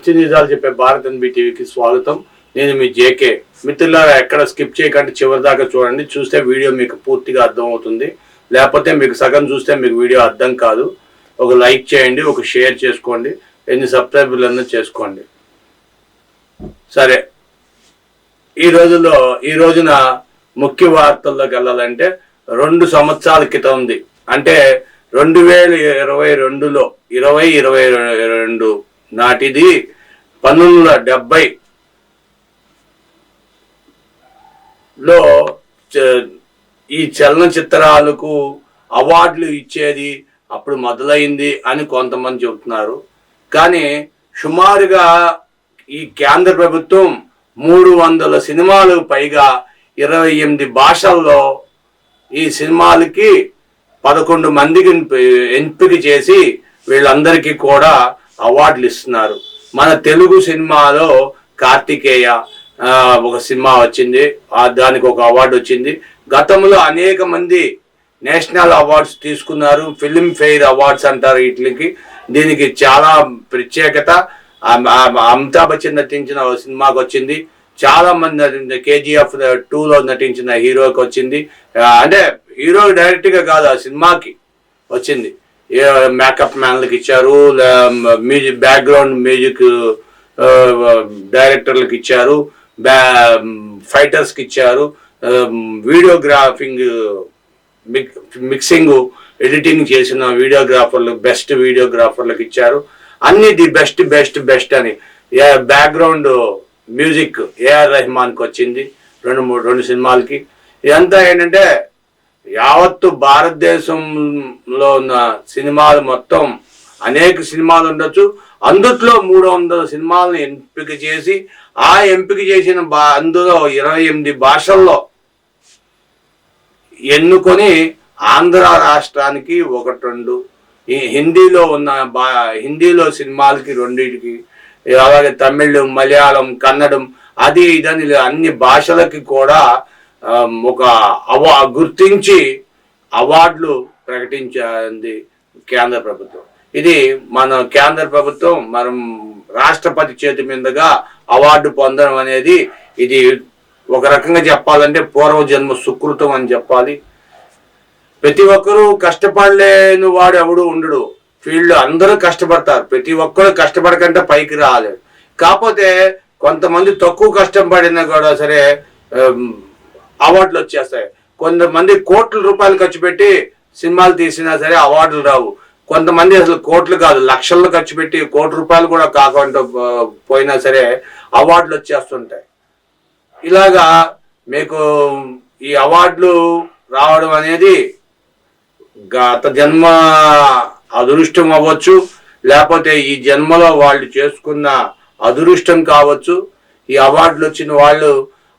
పచ్చి నిజాలు చెప్పే భారత్ ఎన్బి టీవీకి స్వాగతం. నేను మీ జేకే. మిత్రులారా, ఎక్కడ స్కిప్ చేయకండి, చివరి దాకా చూడండి. చూస్తే వీడియో మీకు పూర్తిగా అర్థం అవుతుంది. లేకపోతే మీకు సగం చూస్తే మీకు వీడియో అర్థం కాదు. ఒక లైక్ చేయండి, ఒక షేర్ చేసుకోండి, ఎన్ని సబ్స్క్రైబర్లన్నా చేసుకోండి. సరే, ఈ రోజున ముఖ్య వార్తల్లోకి వెళ్ళాలంటే 2 సంవత్సరాల క్రితం ఉంది. అంటే 2022లో 2022 నాటిది 1970లో ఈ చలనచిత్రాలకు అవార్డులు ఇచ్చేది అప్పుడు మొదలైంది అని కొంతమంది చెబుతున్నారు. కానీ సుమారుగా ఈ కేంద్ర ప్రభుత్వం 300 సినిమాలకు పైగా 28 భాషల్లో ఈ సినిమాలకి 11 మందికి ఎంపిక చేసి వీళ్ళందరికీ కూడా అవార్డులు ఇస్తున్నారు. మన తెలుగు సినిమాలో కార్తికేయ ఒక సినిమా వచ్చింది, దానికి ఒక అవార్డు వచ్చింది. గతంలో అనేక మంది నేషనల్ అవార్డ్స్ తీసుకున్నారు. ఫిల్మ్ ఫెయిర్ అవార్డ్స్ అంటారు వీటికి. దీనికి చాలా ప్రత్యేకత. అమితాబ్ బచ్చన్ నటించిన సినిమాకి వచ్చింది. చాలా మంది నటించిన KGF 2లో నటించిన హీరోకి వచ్చింది. అంటే హీరో డైరెక్ట్ గా కాదు, ఆ సినిమాకి వచ్చింది. మేకప్ మ్యాన్లకు ఇచ్చారు, మ్యూజిక్ బ్యాక్గ్రౌండ్ మ్యూజిక్ డైరెక్టర్లకు ఇచ్చారు, ఫైటర్స్కి ఇచ్చారు, వీడియోగ్రాఫింగ్ మిక్సింగ్ ఎడిటింగ్ చేసిన వీడియోగ్రాఫర్లు బెస్ట్ వీడియోగ్రాఫర్లకు ఇచ్చారు. అన్ని ది బెస్ట్ బెస్ట్ బెస్ట్ అని. బ్యాక్గ్రౌండ్ మ్యూజిక్ AR రెహమాన్కి వచ్చింది 2 సినిమాలకి. ఇదంతా ఏంటంటే యావత్తు భారతదేశంలో ఉన్న సినిమాలు మొత్తం అనేక సినిమాలు ఉండొచ్చు. అందుట్లో 300 సినిమాలను ఎంపిక చేసి ఆ ఎంపిక చేసిన అందులో 28 భాషల్లో ఎన్నుకొని ఆంధ్ర రాష్ట్రానికి 1-2, హిందీలో ఉన్న హిందీలో సినిమాలకి 2, అలాగే తమిళ్, మలయాళం, కన్నడం, అది ఇదని అన్ని భాషలకి కూడా ఒక గుర్తించి అవార్డులు ప్రకటించింది కేంద్ర ప్రభుత్వం. ఇది మన కేంద్ర ప్రభుత్వం మనం రాష్ట్రపతి చేతి మీదుగా అవార్డు పొందడం అనేది ఇది ఒక రకంగా చెప్పాలంటే పూర్వజన్మ సుకృతం అని చెప్పాలి. ప్రతి ఒక్కరూ కష్టపడలేని వాడు ఎవడు ఉండడు. ఫీల్డ్ అందరూ కష్టపడతారు. ప్రతి ఒక్కరు కష్టపడకంటే పైకి రాలేదు. కాకపోతే కొంతమంది తక్కువ కష్టపడినా కూడా సరే అవార్డులు వచ్చేస్తాయి. కొంతమంది కోట్ల రూపాయలు ఖర్చు పెట్టి సినిమాలు తీసినా సరే అవార్డులు రావు. కొంతమంది అసలు కోట్లు కాదు, లక్షల్లో ఖర్చు పెట్టి ₹1 కోటి కూడా కాకుండా పోయినా సరే అవార్డులు వచ్చేస్తుంటాయి. ఇలాగా మీకు ఈ అవార్డులు రావడం అనేది గత జన్మ అదృష్టం అవ్వచ్చు, లేకపోతే ఈ జన్మలో వాళ్ళు చేసుకున్న అదృష్టం కావచ్చు. ఈ అవార్డులు వచ్చిన వాళ్ళు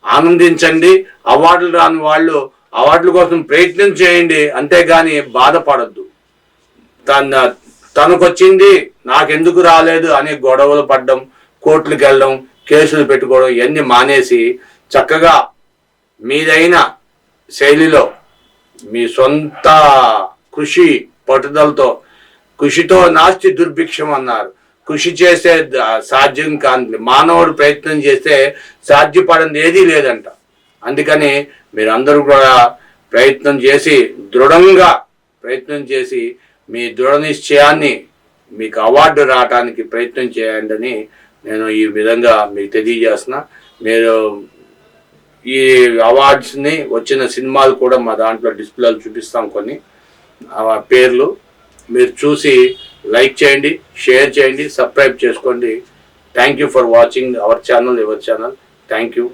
ఆనందించండి, అవార్డులు రాని వాళ్ళు అవార్డుల కోసం ప్రయత్నం చేయండి, అంతేగాని బాధపడద్దు. తనకొచ్చింది నాకెందుకు రాలేదు అని గొడవలు పడడం, కోర్టులకు వెళ్ళడం, కేసులు పెట్టుకోవడం ఇవన్నీ మానేసి చక్కగా మీదైన శైలిలో మీ సొంత కృషి పట్టుదలతో, కృషితో నాస్తి దుర్భిక్షం అన్నారు. కృషి చేస్తే సాధ్యం కాని మానవుడు ప్రయత్నం చేస్తే సాధ్యపడింది ఏదీ లేదంట. అందుకని మీరందరూ కూడా ప్రయత్నం చేసి దృఢంగా ప్రయత్నం చేసి మీ దృఢ నిశ్చయాన్ని మీకు అవార్డు రావడానికి ప్రయత్నం చేయండి అని నేను ఈ విధంగా మీకు తెలియజేస్తున్నా. మీరు ఈ అవార్డ్స్ని వచ్చిన సినిమాలు కూడా మా దాంట్లో డిస్ప్లేలు చూపిస్తాం, కొన్ని పేర్లు మీరు చూసి లైక్ చేయండి, షేర్ చేయండి, సబ్స్క్రైబ్ చేసుకోండి. Thank you for watching our channel, your channel. Thank you.